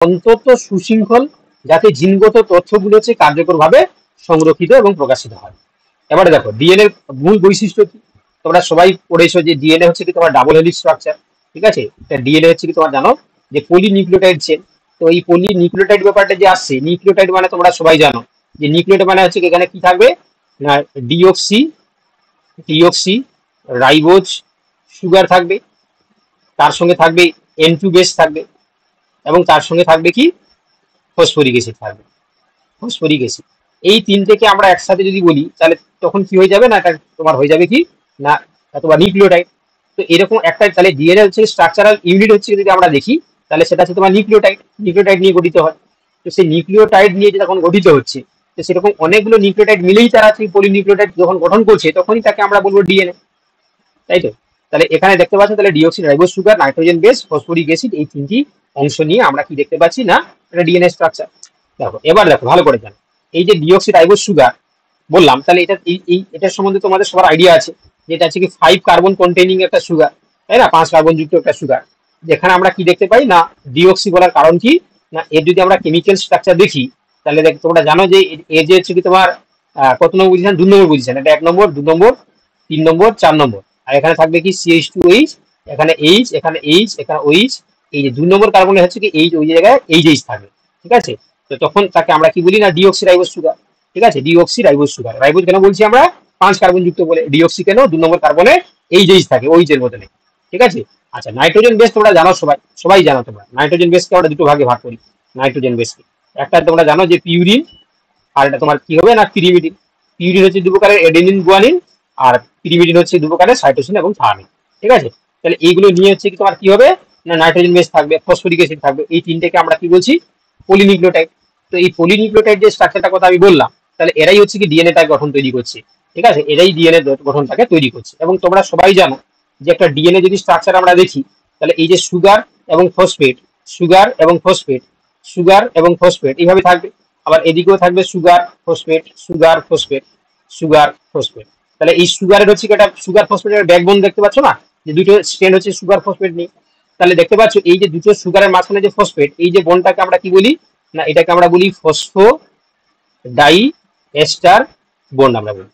অন্তত সুশৃঙ্খল, যাতে জিনগত তথ্যগুলো হচ্ছে কার্যকরভাবে সংরক্ষিত এবং প্রকাশিত হয়। এবারে দেখো ডিএনএ মূল বৈশিষ্ট্য কি, তোমরা সবাই পড়েছো যে ডিএনএ হচ্ছে কি তোমার ডাবল হেলিক্স স্ট্রাকচার। ঠিক আছে, ডিএনএ হচ্ছে কি তোমার জানো যে পলিনিউক্লিওটাইড চেন। তো এই পলিনিউক্লিওটাইড ব্যাপারটা যে আসছে, নিউক্লিওটাইড মানে তোমরা সবাই জানো যে নিউক্লিওটাইড মানে হচ্ছে কি এখানে কি থাকবে না ডিঅক্সি ডিঅক্সি রাইবোজ সুগার থাকবে, তার সঙ্গে থাকবে N2 বেস থাকবে, এবং তার সঙ্গে থাকবে কি ফসফরিক অ্যাসিড থাকবে, ফসফরিক অ্যাসিড। এই তিনটেকে আমরা একসাথে যদি বলি তাহলে তখন কি হয়ে যাবে না, এটা তোমার হয়ে যাবে কি না তোমার নিউক্লিওটাইড। তো এরকম একটা তাহলে ডিএনএ হচ্ছে স্ট্রাকচারাল ইউনিট হচ্ছে যদি আমরা দেখি তাহলে সেটা হচ্ছে তোমার নিউক্লিওটাইড, নিউক্লিওটাইড নিয়ে গঠিত হয়। তো সেই নিউক্লিওটাইড নিয়ে যখন গঠিত হচ্ছে, তো সেরকম অনেকগুলো নিউক্লিওটাইড মিলেই তারা সেই পলিনিউক্লিওটাইড যখন গঠন করছে তখনই তাকে আমরা বলবো ডিএনএ, তাই তো? তাহলে এখানে দেখতে পাচ্ছ তাহলে deoxy ribose sugar, nitrogen base, phosphoric acid, এই তিনটি অংশ নিয়ে আমরা কি দেখতে পাচ্ছি না এটা ডিএনএ স্ট্রাকচার। দেখো এবার দেখো ভালো করে জানো, এই যে ডিঅক্সি রাইবোজ সুগার বললাম, তাহলে এটা এটার সম্বন্ধে তোমাদের সবার আইডিয়া আছে যে এটা হচ্ছে কি 5 কার্বন কন্টেইনিং একটা সুগার, তাই না? 5 কার্বন যুক্ত একটা সুগার, যেখানে আমরা কি দেখতে পাই না ডিঅক্সি বলার কারণ কি না এর যদি আমরা কেমিক্যাল স্ট্রাকচার দেখি তাহলে তোমরা জানো যে এ যে হচ্ছে কি তোমার কত নম্বর পজিশন, 2 নম্বর পজিশন, এটা 1 নম্বর, 2 নম্বর, 3 নম্বর, 4 নম্বর। আর এখানে থাকবে কি CH2H, এখানে H, এখানে H, এখানে OH। এই যে 2 নম্বর কার্বনে হচ্ছে কি H, ওই জায়গায় H থাকবে। ঠিক আছে, তো তখন তাকে আমরা কি বলি না ডিঅক্সি রাইবোজ সুগার। ঠিক আছে, ডিঅক্সি রাইবোজ সুগার। রাইবোজ কেন বলছি আমরা, 5 কার্বন যুক্ত বলে। ডিঅক্সি কেন, 2 নম্বর কার্বনে H থাকে, OH এর বদলে। ঠিক আছে, আচ্ছা নাইট্রোজেন বেস তোমরা জানো, সবাই সবাই জানো তোমরা নাইট্রোজেন বেসকে আমরা দুটো ভাগে ভাগ করি। নাইট্রোজেন বেসকে একটা তোমরা জানো যে পিউরিন, আর এটা তোমার কি হবে না পিরিমিডিন। পিউরিন হচ্ছে 2 প্রকারের এডেনিন গুয়ানিন, আর পিরিমিডিন হচ্ছে 2 প্রকারের সাইটোসিন এবং থায়ামিন। ঠিক আছে, তাহলে এইগুলো নিয়ে হচ্ছে কি তোমার কি হবে না নাইট্রোজেন বেস থাকবে, ফসফরিক অ্যাসিড থাকবে, এই তিনটেকে আমরা কি বলছি পলিনিউক্লিওটাইড। তো এই পলিনিউক্লিওটাইড যে স্ট্রাকচারটা কথা আমি বললাম, তাহলে এরাই হচ্ছে কি ডিএনএ টার গঠন তৈরি করছে। ঠিক আছে, এরাই ডিএনএ গঠনটাকে তৈরি করছে। এবং তোমরা সবাই জানো যে একটা ডিএনএ যদি স্ট্রাকচার আমরা দেখি তাহলে এই যে সুগার এবং ফসফেট, সুগার এবং ফসফেট, সুগার এবং ফসফেট এইভাবে থাকবে। আবার এদিকেও থাকবে sugar phosphate, sugar phosphate, sugar phosphate. তাহলে এই সুগারের হচ্ছে একটা সুগার ফসফেটের ব্যাকবোন দেখতে পাচ্ছ না, যে দুটো স্ট্রেন হচ্ছে সুগার ফসফেট নিয়ে। তাহলে দেখতে পাচ্ছ এই যে দুটো সুগারের মাঝখানে যে ফসফেট, এই যে বন্ডটাকে আমরা কি বলি না এটাকে আমরা বলি ফসফো ডাই এস্টার বন্ড আমরা বলি।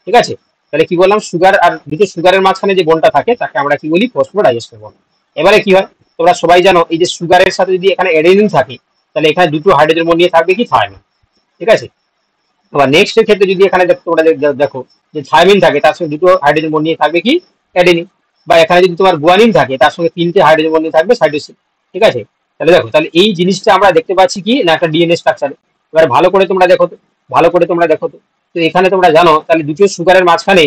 ঠিক আছে, তাহলে কি বললাম সুগার আর দুটো সুগারের মাঝখানে যে বন্ডটা থাকে তাকে আমরা কি বলি ফসফো ডাই এস্টার বন্ড। এবারে কি হয় তোমরা সবাই জানো এই যে সুগারের সাথে যদি এখানে অ্যাডেনিন থাকে তাহলে এখানে দুটো হাইড্রোজেন বন্ড নিয়ে থাকবে কি থায়ামিন। ঠিক আছে, আবার নেক্সট এর ক্ষেত্রে যদি এখানে তোমরা দেখো যে থায়ামিন থাকে তার সঙ্গে দুটো হাইড্রোজেন বন্ড নিয়ে থাকবে কি অ্যাডেনিন। বা এখানে যদি তোমার গুয়ানিন থাকে তার সঙ্গে 3টে হাইড্রোজেন বন্ড নিয়ে থাকবে সাইটোসিন। ঠিক আছে, তাহলে দেখো তাহলে এই জিনিসটা আমরা দেখতে পাচ্ছি কি না একটা ডিএনএ স্ট্রাকচারে। এবার ভালো করে তোমরা দেখো তো, ভালো করে তোমরা দেখো তো। তো এখানে তোমরা জানো তাহলে দুটো সুগারের মাঝখানে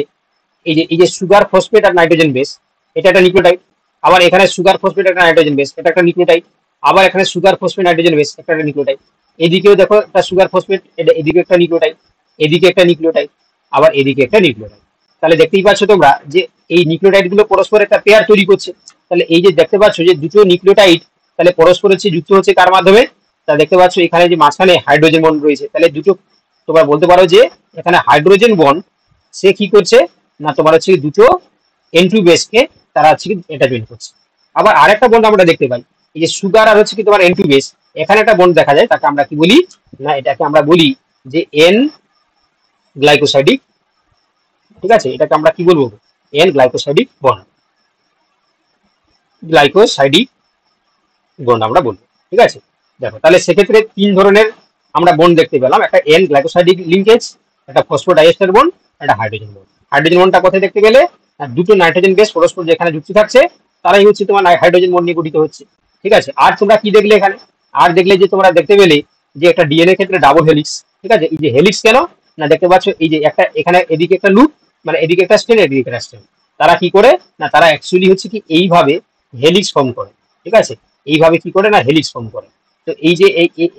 এই যে সুগার ফসফেট আর নাইট্রোজেন বেস, এটা একটা নিউক্লিওটাইড। আবার এখানে সুগার ফসফেট একটা নাইট্রোজেন বেস, এটা একটা নিউক্লিওটাইড। আবার এখানে সুগার ফসফেট নাইট্রোজেন বেস, একটা নিউক্লিওটাইড। এদিকেও দেখো একটা সুগার ফসফেট, এদিকে একটা নিউক্লিওটাইড, এদিকে একটা নিউক্লিওটাইড, আবার এদিকে একটা নিউক্লিওটাইড। তাহলে দেখতেই পাচ্ছ তোমরা যে এই নিউক্লিওটাইড গুলো পরস্পর একটা পেয়ার তৈরি করছে। তাহলে এই যে দেখতে পাচ্ছ যে দুটো নিউক্লিওটাইড তাহলে পরস্পর হচ্ছে যুক্ত হচ্ছে কার মাধ্যমে, তা দেখতে পাচ্ছ এখানে যে মাঝখানে হাইড্রোজেন বন্ড রয়েছে। তাহলে দুটো তোমরা বলতে পারো যে এখানে হাইড্রোজেন বন্ড সে কি করছে না তোমার হচ্ছে দুটো N2 বেসকে তারা হচ্ছে কি এটা জয়েন করছে। আবার আরেকটা বন্ড আমরা দেখতে পাই এই যে সুগার আর হচ্ছে কি তোমার N2 বেস, এখানে একটা বন্ড দেখা যায় তাকে আমরা কি বলি না এটাকে আমরা বলি যে N গ্লাইকোসাইডিক। ঠিক আছে, এটাকে আমরা কি বলবো N glycosidic bond, glycosidic bond আমরা বলবো। ঠিক আছে, দেখো তাহলে সেক্ষেত্রে 3 ধরনের আমরা বন্ড দেখতে পেলাম, একটা N গ্লাইকোসাইডিক লিঙ্কেজ, একটা ফসফোডাইএস্টার বন্ড, একটা হাইড্রোজেন বন্ড। হাইড্রোজেন বন্ডটা কোথায় দেখতে গেলে দুটো নাইট্রোজেন বেস পরস্পর যেখানে যুক্ত থাকছে তারাই হচ্ছে তোমার হাইড্রোজেন বন্ড নিয়ে গঠিত হচ্ছে। ঠিক আছে, আর তোমরা কি দেখলে এখানে, আর দেখলে যে তোমরা দেখতে পেলে যে একটা ডিএনএ ক্ষেত্রে ডাবল হেলিক্স। ঠিক আছে, এই যে হেলিক্স কেন না দেখতে পাচ্ছ এই যে একটা এখানে এদিকে একটা লুপ, মানে এদিকে একটা স্ট্রেন এদিকে একটা স্ট্রেন, তারা কি করে না তারা অ্যাকচুয়ালি হচ্ছে কি এইভাবে হেলিক্স ফর্ম করে। ঠিক আছে, এইভাবে কি করে না হেলিক্স ফর্ম করে। তো এই যে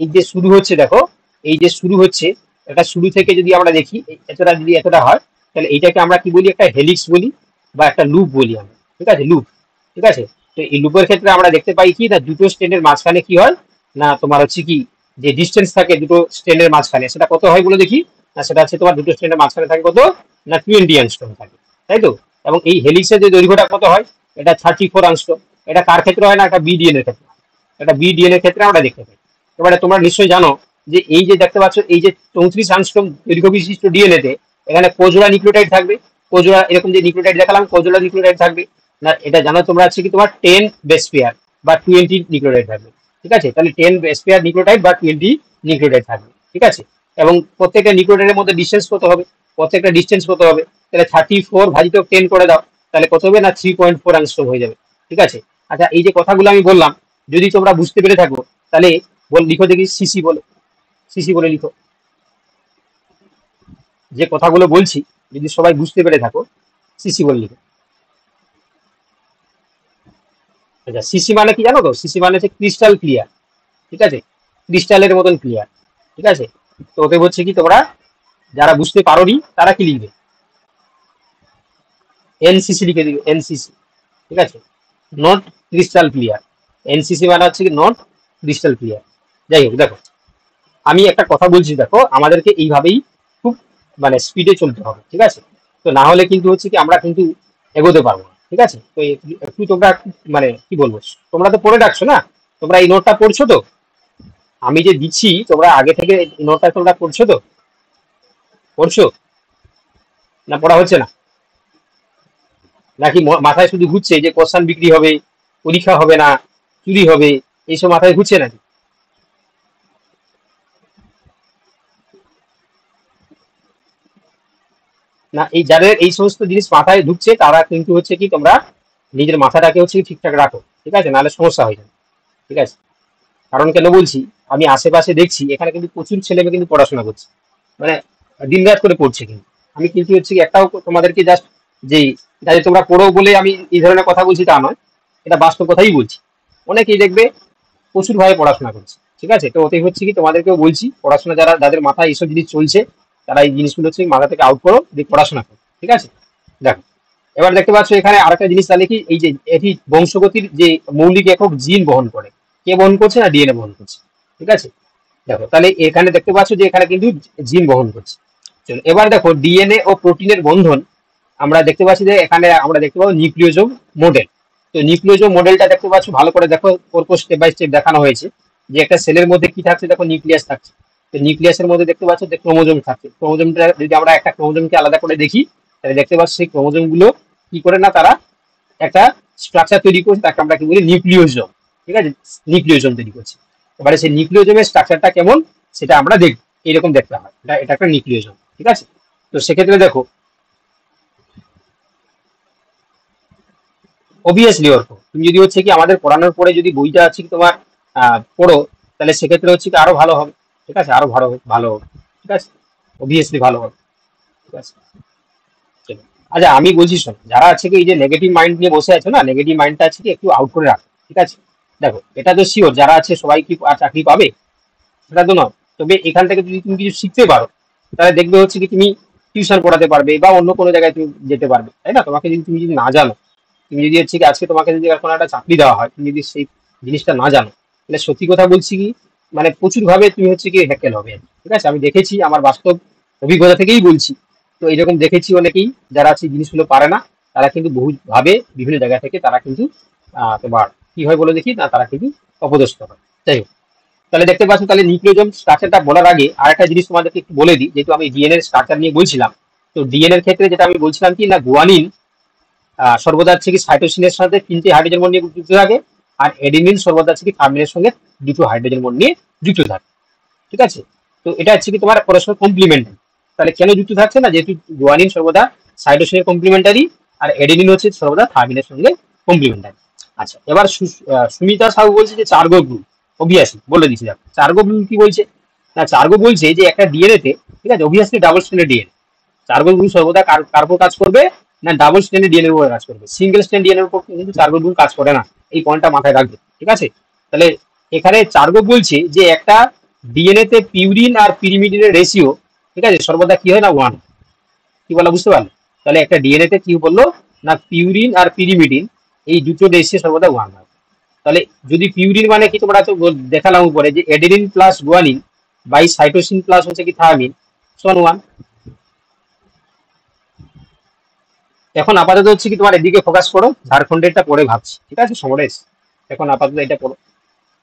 এই যে শুরু হচ্ছে দেখো, এই যে শুরু হচ্ছে এটা শুরু থেকে যদি আমরা দেখি এতটা যদি এতটা হয় তাহলে এইটাকে আমরা কি বলি একটা হেলিক্স বলি বা একটা লুপ বলি আমরা। ঠিক আছে, লুপ। ঠিক আছে, তো এই লুপের ক্ষেত্রে আমরা দেখতে পাই কি না দুটো স্ট্রেনের মাঝখানে কি হয় না তোমার হচ্ছে কি যে ডিস্টেন্স থাকে দুটো স্ট্রেনের মাঝখানে সেটা কত হয় বলে দেখি না, সেটা হচ্ছে তোমার দুটো স্ট্রেনের মাঝখানে থাকে কত না 20 অ্যাংস্ট্রম থাকে, তাই তো? এবং এই হেলিক্সের যে দৈর্ঘ্যটা কত হয় এটা 34 অ্যাংস্ট্রম। এটা কার ক্ষেত্রে হয় না, একটা বিডিএন এর ক্ষেত্রে, এটা বিডিএন এর ক্ষেত্রে আমরা দেখতে পাই। এবারে তোমরা নিশ্চয়ই জানো যে এই যে দেখতে পাচ্ছ এই যে 34 অ্যাংস্ট্রম দৈর্ঘ্য বিশিষ্ট ডিএনএ তে এখানে কোজোড়া নিউক্লিওটাইড থাকবে। কোজোড়া এরকম যে নিউক্লিওটাইড দেখালাম কোজোড়া নিউক্লিওটাইড থাকবে না, এটা জানো তোমরা আছে কি তোমার 10 বেস পেয়ার বা 20 নিউক্লিওটাইড থাকবে। ঠিক আছে, তাহলে 10 বেস পেয়ার নিউক্লিওটাইড বা 20 নিউক্লিওটাইড থাকবে। ঠিক আছে, এবং প্রত্যেকটা নিউক্লিওটাইডের মধ্যে ডিসটেন্স কত হবে, প্রত্যেকটা ডিসটেন্স কত হবে, তাহলে 34 ভাজিত 10 করে দাও, তাহলে কত হবে না 3.4 অ্যাংস্ট্রম হয়ে যাবে। ঠিক আছে, আচ্ছা এই যে কথাগুলো আমি বললাম যদি তোমরা বুঝতে পেরে থাকো তাহলে লিখো দেখি সিসি বলে, সিসি বলে লিখো। যে কথাগুলো বলছি যদি সবাই বুঝতে পেরে থাকো সিসি বলে লিখো। আচ্ছা সিসি মানে কি জানো তো, সিসি মানে হচ্ছে ক্রিস্টাল ক্লিয়ার। ঠিক আছে, ক্রিস্টালের মতন ক্লিয়ার। ঠিক আছে, তো ওতে হচ্ছে কি তোমরা যারা বুঝতে পারোনি তারা কি লিখবে, এনসিসি লিখে দিবে, এনসিসি। ঠিক আছে, নট ক্রিস্টাল ক্লিয়ার। এনসিসি মানে হচ্ছে কি নট ক্রিস্টাল ক্লিয়ার। যাই হোক দেখো আমি একটা কথা বলছি, দেখো আমাদেরকে এইভাবেই খুব মানে স্পিডে চলতে হবে। ঠিক আছে, তো না হলে কিন্তু হচ্ছে কি আমরা কিন্তু এগোতে পারবো না। ঠিক আছে, তো একটু তোমরা মানে কি বলবো, তোমরা তো পড়ে রাখছো না, তোমরা এই নোটটা পড়ছো তো, আমি যে দিচ্ছি তোমরা আগে থেকে এই নোটটা তোমরা পড়ছো তো, পড়ছো না পড়া হচ্ছে না, নাকি মাথায় শুধু ঘুরছে যে কোশ্চান বিক্রি হবে, পরীক্ষা হবে না, চুরি হবে, এইসব মাথায় ঘুরছে নাকি? না, এই যাদের এই সমস্ত জিনিস মাথায় ঢুকছে তারা কিন্তু হচ্ছে কি তোমরা নিজের মাথাটাকে হচ্ছে কি ঠিকঠাক রাখো। ঠিক আছে, নাহলে সমস্যা হয়ে যাবে। ঠিক আছে, কারণ কেন বলছি, আমি আশেপাশে দেখছি এখানে কিন্তু প্রচুর ছেলে মেয়ে কিন্তু পড়াশোনা করছে, মানে দিন রাত করে পড়ছে কিন্তু। আমি কিন্তু হচ্ছে কি একটাও তোমাদেরকে জাস্ট যে যাতে তোমরা পড়ো বলে আমি এই ধরনের কথা বলছি তা নয়, এটা বাস্তব কথাই বলছি। অনেকেই দেখবে প্রচুর ভাবে পড়াশোনা করছে। ঠিক আছে, তো ওতে হচ্ছে কি তোমাদেরকেও বলছি পড়াশোনা যারা যাদের মাথায় এইসব জিনিস চলছে তারা এই জিনিসগুলো হচ্ছে মাথা থেকে আউট করো, দিয়ে পড়াশোনা করো। ঠিক আছে, দেখো এবার দেখতে পাচ্ছ এখানে আরেকটা জিনিস তাহলে কি এই যে এটি বংশগতির যে মৌলিক একক জিন বহন করে, কে বহন করছে না ডিএনএ বহন করছে। ঠিক আছে, দেখো তাহলে এখানে দেখতে পাচ্ছ যে এখানে কিন্তু জিন বহন করছে। চলো এবার দেখো ডিএনএ ও প্রোটিনের বন্ধন আমরা দেখতে পাচ্ছি যে এখানে আমরা দেখতে পাবো নিউক্লিওজোম মডেল। তো নিউক্লিওজোম মডেলটা দেখতে পাচ্ছ ভালো করে দেখো, পরপর স্টেপ বাই স্টেপ দেখানো হয়েছে যে একটা সেলের মধ্যে কি থাকছে, দেখো নিউক্লিয়াস থাকছে। তো নিউক্লিয়াসের মধ্যে দেখতে পাচ্ছ যে ক্রোমোজোম থাকছে। ক্রোমোজোমটা যদি আমরা একটা ক্রোমোজোমকে আলাদা করে দেখি তাহলে দেখতে পাচ্ছি সেই ক্রোমোজোম গুলো কি করে না তারা একটা স্ট্রাকচার তৈরি করছে, তাকে আমরা কি বলি নিউক্লিওজোম। ঠিক আছে, নিউক্লিওজোম তৈরি করছে। এবারে সেই নিউক্লিওজোমের স্ট্রাকচারটা কেমন সেটা আমরা দেখব, এরকম দেখতে হয়, এটা একটা নিউক্লিওজোম। ঠিক আছে, তো সেক্ষেত্রে দেখো অবভিয়াসলি অর্থ তুমি যদি হচ্ছে কি আমাদের পড়ানোর পরে যদি বইটা আছে কি তোমার পড়ো তাহলে সেক্ষেত্রে হচ্ছে কি আরো ভালো হবে। ঠিক আছে, আরো ভালো ভালো হবে। ঠিক আছে, অবভিয়াসলি ভালো হবে। ঠিক আছে, চলো। আচ্ছা আমি বলছি শোনো, যারা আছে কি এই যে নেগেটিভ মাইন্ড নিয়ে বসে আছো না, নেগেটিভ মাইন্ডটা আছে কি একটু আউট করে রাখো। ঠিক আছে, দেখো এটা তো শিওর যারা আছে সবাই কি আর চাকরি পাবে সেটা তো নয়, তবে এখান থেকে যদি তুমি কিছু শিখতে পারো তাহলে দেখবে হচ্ছে কি তুমি টিউশন পড়াতে পারবে বা অন্য কোনো জায়গায় তুমি যেতে পারবে, তাই না? তোমাকে যদি তুমি যদি না জানো, তুমি যদি হচ্ছে কি আজকে তোমাকে যদি কোনো একটা চাকরি দেওয়া হয় তুমি যদি সেই জিনিসটা না জানো তাহলে সত্যি কথা বলছি কি মানে প্রচুর ভাবে তুমি হচ্ছে কি হ্যাকেল হবে। ঠিক আছে, আমি দেখেছি আমার বাস্তব অভিজ্ঞতা থেকেই বলছি। তো এইরকম দেখেছি অনেকেই যারা আছে জিনিসগুলো পারে না, তারা কিন্তু বহু ভাবে বিভিন্ন জায়গা থেকে তারা কিন্তু তোমার কি হয় বলে দেখি না, তারা কিন্তু অপদস্থ হয়। যাই হোক, তাহলে দেখতে পাচ্ছ তাহলে নিউক্লিওজোম স্ট্রাকচারটা বলার আগে আরেকটা জিনিস তোমাদেরকে একটু বলে দিই, যেহেতু আমি ডিএনএ স্ট্রাকচার নিয়ে বলছিলাম। তো ডিএনএর ক্ষেত্রে যেটা আমি বলছিলাম কি না গুয়ানিন সর্বদা হচ্ছে কি সাইটোসিনের সাথে 3টে হাইড্রোজেন বন্ড নিয়ে যুক্ত থাকে, আর এডিনিন সর্বদা হচ্ছে কি থার্মিনের সঙ্গে 2টো হাইড্রোজেন বন্ড নিয়ে যুক্ত থাকে। ঠিক আছে, তো এটা হচ্ছে কি তোমার পরস্পর কমপ্লিমেন্টারি। তাহলে কেন যুক্ত থাকছে না, যেহেতু গুয়ানিন সর্বদা সাইটোসিনের কমপ্লিমেন্টারি আর এডিনিন হচ্ছে সর্বদা থার্মিনের সঙ্গে কমপ্লিমেন্টারি। আচ্ছা এবার সুমিতা সাহু বলছে যে চার্গো গ্রুপ, অবভিয়াসলি বলে দিচ্ছি দেখো চার্গো গ্রুপ কি বলছে না, চার্গো বলছে যে একটা ডিএনএ তে, ঠিক আছে, অবভিয়াসলি ডাবল স্ট্যান্ডার্ড ডিএনএ, চার্গো গ্রুপ সর্বদা কার্বো কাজ করবে না ডাবল স্ট্যান্ডার্ড ডিএনএ উপর কাজ করবে, সিঙ্গেল স্ট্যান্ড ডিএনএ উপর কিন্তু চার্গো গ্রুপ কাজ করে না। এই পয়েন্টটা মাথায় রাখবে। ঠিক আছে, তাহলে এখানে চার্গো বলছে যে একটা ডিএনএ তে পিউরিন আর পিরিমিডিনের রেশিও, ঠিক আছে, সর্বদা কি হয় না 1। কি বলা বুঝতে পারলে? তাহলে একটা ডিএনএ তে কি বললো না পিউরিন আর পিরিমিডিন এই দুটো রেশিও সর্বদা 1 হয়। তাহলে যদি পিউরিন মানে কি তোমরা তো দেখালাম উপরে যে adenine plus guanine by cytosine plus হচ্ছে কি থায়ামিন সমান 1। এখন আপাতত হচ্ছে কি তোমার এদিকে ফোকাস করো, ঝাড়খণ্ডেরটা পরে ভাবছি। ঠিক আছে সমরেশ, এখন আপাতত এটা পড়ো,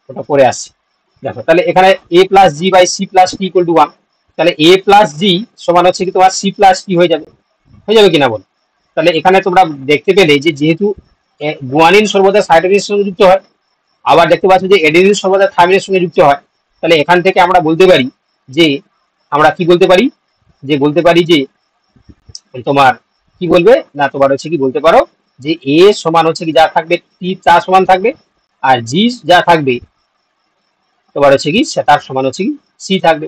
ওটা পরে আসছি। দেখো তাহলে এখানে A plus G by C plus T equal to 1, তাহলে এ প্লাস জি সমান হচ্ছে কি তোমার সি প্লাস টি হয়ে যাবে কিনা বল। তাহলে এখানে তোমরা দেখতে পেলে যে যেহেতু গুয়ানিন সর্বদা সাইটোসিনের সঙ্গে যুক্ত হয়, আবার দেখতে পাচ্ছ যে এডেনিন সর্বদা থাইমিনের সঙ্গে যুক্ত হয়, তাহলে এখান থেকে আমরা বলতে পারি যে আমরা কি বলতে পারি যে তোমার কি বলবে না তোমার হচ্ছে কি বলতে পারো যে এ সমান হচ্ছে কি যা থাকবে টি তার সমান থাকবে, আর জি যা থাকবে তোমার হচ্ছে কি তার সমান হচ্ছে কি সি থাকবে।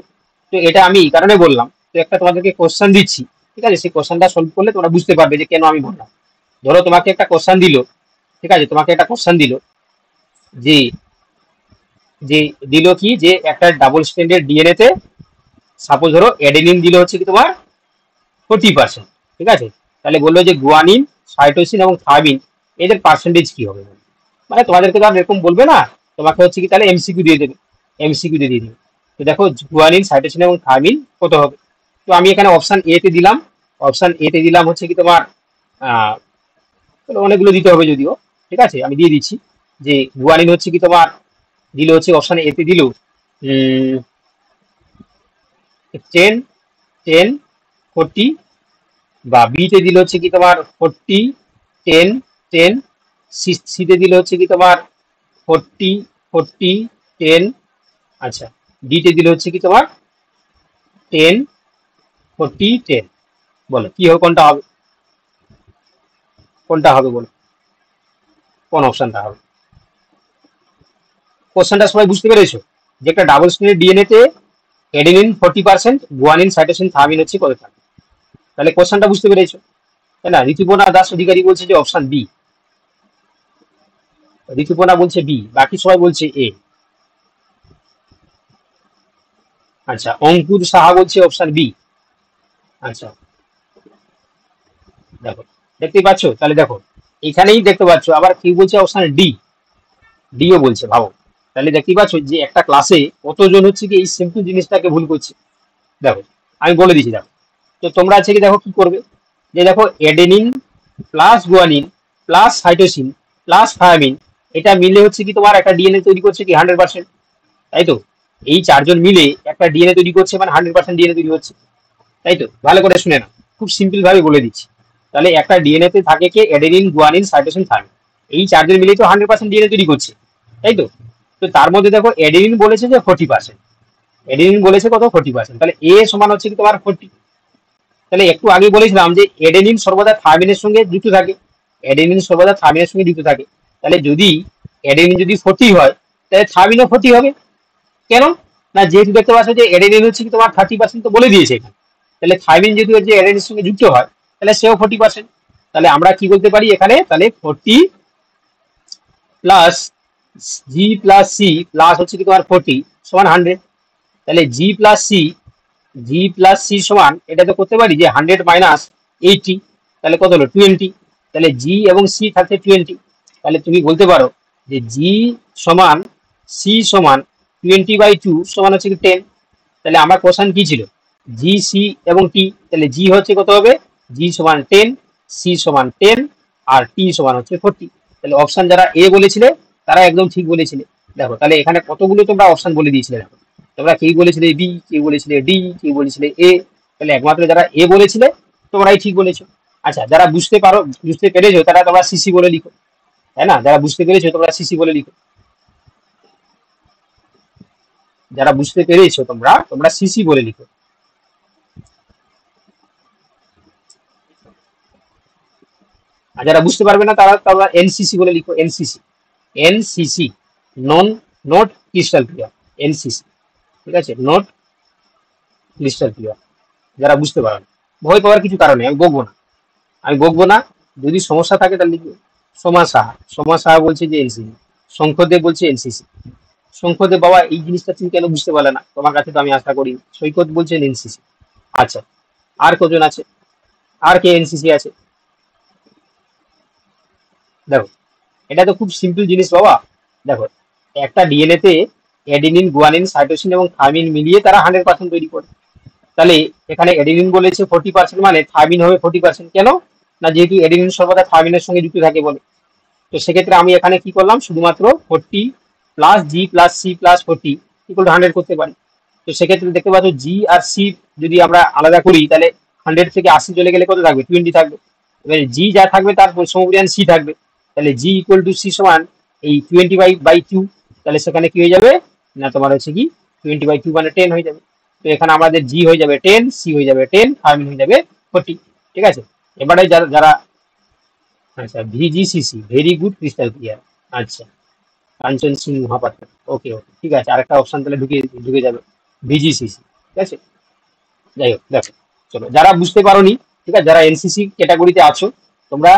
তো এটা আমি এই কারণে বললাম, তো একটা তোমাদেরকে কোশ্চেন দিচ্ছি, ঠিক আছে, সেই কোশ্চেনটা সলভ করলে তোমরা বুঝতে পারবে যে কেন আমি বললাম। ধরো তোমাকে একটা কোশ্চেন দিল, ঠিক আছে, তোমাকে একটা কোশ্চেন দিল যে যে দিল কি যে একটা ডাবল স্ট্যান্ডার্ড ডিএনএ তে সাপোজ ধরো অ্যাডেনিন দিল হচ্ছে কি তোমার 40%, ঠিক আছে, তাহলে বললো যে গুয়ানিন, সাইটোসিন এবং থাইমিন এদের পার্সেন্টেজ কি হবে। মানে তোমাদেরকে তো আর এরকম বলবে না, তোমাকে হচ্ছে কি তাহলে এমসিকিউ দিয়ে দেবে, তো দেখো গুয়ানিন, সাইটোসিন এবং থাইমিন কত হবে। তো আমি এখানে অপশন এ তে দিলাম, হচ্ছে কি তোমার আহ অনেকগুলো দিতে হবে যদিও, ঠিক আছে, আমি দিয়ে দিচ্ছি যে গুয়ানিন হচ্ছে কি তোমার দিল হচ্ছে অপশন এ তে দিল 10, 10, 40, বা বি তে দিল হচ্ছে কি তোমার 40, 10, 10, সি তে দিল হচ্ছে কি তোমার 40, 40, 10, আচ্ছা, ডি তে দিল হচ্ছে কি তোমার 10, 40, 10। বলো কি হবে, কোনটা হবে বলো, কোন অপশনটা হবে। কোশ্চেনটা সবাই বুঝতে পেরেছো যে একটা ডাবল স্ট্যান্ডার্ড ডিএনএ তে অ্যাডেনিন 40%, গুয়ানিন, সাইটোসিন, থাইমিন হচ্ছে কত থাকে। তাহলে কোশ্চেনটা বুঝতে পেরেছো, তাই না। ঋতুপর্ণা দাস অধিকারী বলছে যে অপশন বি, ঋতুপর্ণা বলছে বি, বাকি সবাই বলছে এ। আচ্ছা, অঙ্কুর সাহা বলছে অপশন বি। আচ্ছা, দেখো দেখতেই পাচ্ছ, তাহলে দেখো এখানেই দেখতে পাচ্ছ আবার কি বলছে অপশন ডি, ডিও বলছে, ভাবো। তাহলে দেখতেই পাচ্ছ যে একটা ক্লাসে কতজন হচ্ছে কি এই সিম্পল জিনিসটাকে ভুল করছে। দেখো আমি বলে দিচ্ছি, দেখো, তো তোমরা আছে কি দেখো কি করবে, যে দেখো adenine plus guanine plus cytosine plus thymine এটা মিলে হচ্ছে কি তোমার একটা ডিএনএ তৈরি করছে কি 100%, তাই তো। এই চারজন মিলে একটা ডিএনএ তৈরি করছে, মানে 100% ডিএনএ তৈরি হচ্ছে, তাই তো। ভালো করে শুনে না, খুব সিম্পল ভাবে বলে দিচ্ছি। তাহলে একটা ডিএনএ তে থাকে কি অ্যাডেনিন, গুয়ানিন, সাইটোসিন, থায়ামিন, এই চারজন মিলেই তো 100% ডিএনএ তৈরি করছে, তাই তো। তো তার মধ্যে দেখো অ্যাডেনিন বলেছে যে 40%, অ্যাডেনিন বলেছে কত 40%, তাহলে এ সমান হচ্ছে কি তোমার 40। তাহলে একটু আগে বলেছিলাম যে এডেনিন সর্বদা থাইমিনের সঙ্গে যুক্ত থাকে, তাহলে যদি এডেনিন যদি 40 হয় তাহলে থাইমিনও 40 হবে। কেন না, যেহেতু দেখতে পাচ্ছ যে এডেনিন হচ্ছে কি তোমার 30% তো বলে দিয়েছে এখানে, তাহলে থাইমিন যেহেতু যে এডেনিনের সঙ্গে যুক্ত হয় তাহলে সেও 40%। তাহলে আমরা কি বলতে পারি এখানে, তাহলে 40 plus G plus C plus হচ্ছে কি তোমার 40 সমান 100। তাহলে জি প্লাস সি সমান এটা তো করতে পারি যে 100 মাইনাস 80, তাহলে কত হলো 20। তাহলে জি এবং সি থাকছে 20, তাহলে তুমি বলতে পারো যে জি সমান সি সমান 20/2 সমান হচ্ছে কি 10। তাহলে আমার কোশ্চেন কি ছিল, জি সি এবং টি, তাহলে জি হচ্ছে কত হবে, জি সমান 10, সি সমান 10, আর টি সমান হচ্ছে 40। তাহলে অপশন যারা এ বলেছিলে তারা একদম ঠিক বলেছিলে। দেখো তাহলে এখানে কতগুলো তোমরা অপশন বলে দিয়েছিলে, দেখো তোমরা কেউ বলেছিলে বি, কেউ বলেছিলে ডি, কেউ বলেছিলে এ, তাহলে একমাত্র যারা এ বলেছিলে তোমরাই ঠিক বলেছো। আচ্ছা, যারা বুঝতে পেরেছো তারা তোমরা সিসি বলে লিখো, তাই না, যারা বুঝতে পেরেছো তোমরা সিসি বলে লিখো, যারা বুঝতে পেরেছো তোমরা সিসি বলে লিখো। আর যারা বুঝতে পারবে না তারা তোমরা এনসিসি বলে লিখো, NCC, non not crystal clear, NCC, ঠিক আছে, নট ক্রিস্টাল ক্লিয়ার। যারা বুঝতে পারো না, ভয় পাওয়ার কিছু কারণে আমি বকবো না, যদি সমস্যা থাকে তাহলে লিখবে। সোমা সাহা বলছে যে এনসিসি, শঙ্করদেব বলছে এনসিসি। শঙ্করদেব বাবা এই জিনিসটা তুমি কেন বুঝতে পারলে না, তোমার কাছে তো আমি আশা করি। সৈকত বলছেন এনসিসি। আচ্ছা, আর কজন আছে, আর কে এনসিসি আছে, দেখো এটা তো খুব সিম্পল জিনিস বাবা। দেখো একটা ডিএনএ তে অ্যাডিনিন, গুয়ানিন, সাইটোসিন এবং থাইমিন মিলিয়ে তারা 100% তৈরি করে। তাহলে এখানে অ্যাডিনিন বলেছে 40%, মানে থাইমিন হবে 40%। কেন না, যেহেতু অ্যাডিনিন সর্বদা থাইমিনের সঙ্গে যুক্ত থাকে বলে। তো সেক্ষেত্রে আমি এখানে কি করলাম, শুধুমাত্র 40 plus G plus C plus 40 equal to 100 করতে পারি। তো সেক্ষেত্রে দেখতে পাচ্ছ জি আর সি যদি আমরা আলাদা করি তাহলে 100 থেকে 80 চলে গেলে কত থাকবে, 20 থাকবে। এবার জি যা থাকবে তার সমপরিমাণ সি থাকবে, তাহলে জি ইকুয়াল টু সি সমান এই 20 বাই 2, তাহলে সেখানে কি হয়ে যাবে না তোমার হচ্ছে কি 20/2 মানে 10 হয়ে যাবে। তো এখানে আমাদের জি হয়ে যাবে 10, সি হয়ে যাবে 10, ফার্মিন হয়ে যাবে 40। ঠিক আছে, এবারে যারা যারা আচ্ছা ভিজিসিসি, ভেরি গুড ক্রিস্টাল ক্লিয়ার। আচ্ছা, কাঞ্চন সিং মহাপাত্র, ওকে ওকে ঠিক আছে, আরেকটা অপশন তাহলে ঢুকে ঢুকে যাবে ভিজিসিসি। ঠিক আছে, যাই হোক দেখো, চলো যারা বুঝতে পারোনি, ঠিক আছে, যারা এনসিসি ক্যাটাগরিতে আছো তোমরা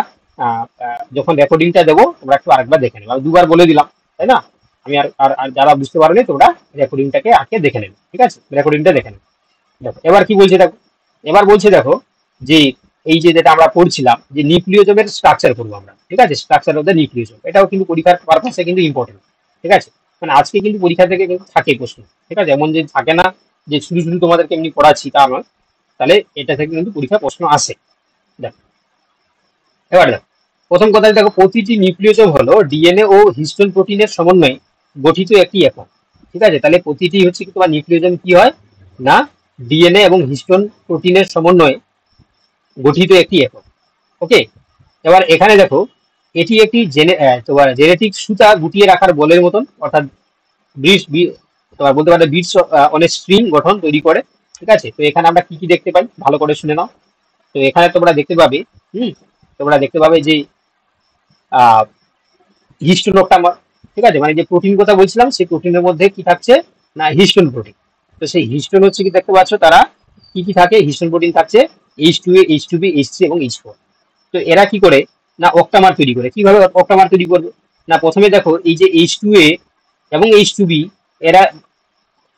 যখন রেকর্ডিংটা দেবো তোমরা একটু আরেকবার দেখে নেবে, আমি দুবার বলে দিলাম তাই না। আমি আর যারা বুঝতে পারোনি তোমরা রেকর্ডিংটাকে আগে দেখে নেবে, ঠিক আছে, রেকর্ডিংটা দেখে নেবে। দেখো এবার কি বলছে দেখো, এবার বলছে দেখো যে এই যে যেটা আমরা পড়ছিলাম যে নিউক্লিওজোমের স্ট্রাকচার করবো আমরা, ঠিক আছে, স্ট্রাকচার অফ দ্য নিউক্লিওজোম, এটাও কিন্তু পরীক্ষার পারপাসে কিন্তু ইম্পর্টেন্ট। ঠিক আছে, মানে আজকে কিন্তু পরীক্ষা থেকে কিন্তু থাকে প্রশ্ন, ঠিক আছে, এমন যে থাকে না যে শুধু শুধু তোমাদেরকে এমনি পড়াচ্ছি তা নয়, তাহলে এটা থেকে কিন্তু পরীক্ষা প্রশ্ন আসে। দেখো এবার দেখো, প্রথম কথা দেখো, প্রতিটি নিউক্লিওজোম হলো ডিএনএ ও হিস্টোন প্রোটিনের সমন্বয়ে গঠিত একটি একক। ঠিক আছে, তাহলে প্রতিটি হচ্ছে কি তোমার নিউক্লিওজোম কি হয় না ডিএনএ এবং হিস্টোন প্রোটিনের সমন্বয়ে গঠিত একটি একক। ওকে, এবার এখানে দেখো এটি একটি তোমার জেনেটিক সুতা গুটিয়ে রাখার বলের মতন, অর্থাৎ ব্রিজ তোমার বলতে পারো বিটস অনেক স্ট্রিং গঠন তৈরি করে। ঠিক আছে, তো এখানে আমরা কি কি দেখতে পাই ভালো করে শুনে নাও। তো এখানে তোমরা দেখতে পাবে তোমরা দেখতে পাবে যে হিস্টোন একটা, ঠিক আছে, মানে যে প্রোটিন কথা বলছিলাম সেই প্রোটিনের মধ্যে কি থাকছে না হিস্টোন প্রোটিন। তো সেই হিস্টোন হচ্ছে কি দেখতে পাচ্ছ তারা কি কি থাকে, হিস্টোন প্রোটিন থাকছে H2A, H2B, H3 এবং H4। তো এরা কি করে না অক্টামার তৈরি করে। কিভাবে অক্টামার তৈরি করবে না, প্রথমে দেখো এই যে H2A এবং H2B এরা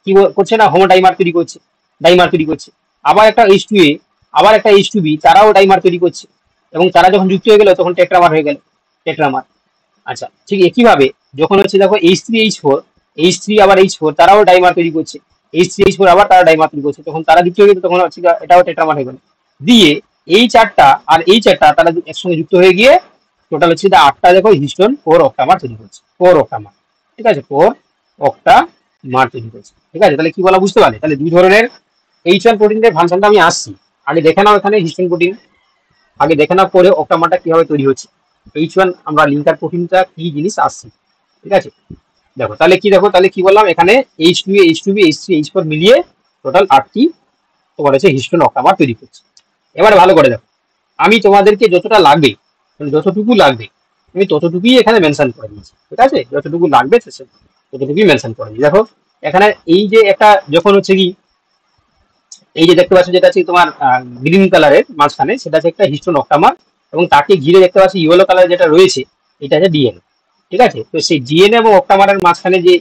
কি করছে না হোমোডাইমার তৈরি করছে, ডাইমার তৈরি করছে। আবার একটা H2A আবার একটা H2B তারাও ডাইমার তৈরি করছে, এবং তারা যখন যুক্ত হয়ে গেল তখন টেট্রামার হয়ে গেল, টেট্রামার। আচ্ছা, ঠিক একইভাবে যখন হচ্ছে দেখো H3H4 আবার H4 তারাও ডাইমার তৈরি করছে, H3H4 আবার তারা ডাইমার তৈরি করছে, তখন তারা যুক্ত হয়ে গেল তখন হচ্ছে এটাও টেট্রামার হয়ে গেল। দিয়ে এই চারটা আর এই চারটা তারা একসঙ্গে যুক্ত হয়ে গিয়ে টোটাল হচ্ছে 8টা দেখো হিস্টোন 4 অক্টামার তৈরি করছে, 4 অক্টামার। ঠিক আছে, 4 অক্টামার তৈরি করছে। ঠিক আছে, তাহলে কি বলা বুঝতে পারলে, তাহলে দুই ধরনের H1 প্রোটিনের ফাংশনটা আমি আসছি। আগে দেখে নাও এখানে হিস্টোন প্রোটিন, আগে দেখে নাও পরে অক্টামারটা কিভাবে তৈরি হচ্ছে। H1 আমরা লিঙ্কার প্রোটিনটা কি জিনিস আসছি। ঠিক আছে, দেখো তাহলে কি, দেখো তাহলে কি বললাম এখানে H2A, H2B, H3, H4 মিলিয়ে টোটাল 8টি তোমার হচ্ছে হিস্টোন অক্টামার তৈরি করছে। এবারে ভালো করে দেখো, আমি তোমাদেরকে যতটা লাগবে মানে যতটুকু লাগবে আমি ততটুকুই এখানে মেনশন করে দিয়েছি। ঠিক আছে, যতটুকু লাগবে ততটুকুই মেনশন করে দিয়েছি। দেখো এখানে এই যে একটা যখন হচ্ছে কি এই যে দেখতে পাচ্ছ যেটা হচ্ছে তোমার গ্রিন কালারের মাঝখানে সেটা হচ্ছে একটা হিস্টোন অক্টামার, এবং তাকে ঘিরে দেখতে পাচ্ছি ইয়েলো কালার যেটা রয়েছে এটা হচ্ছে ডিএনএ। ঠিক আছে, তো সেই ডিএনএ এবং অক্টামারের মাঝখানে যে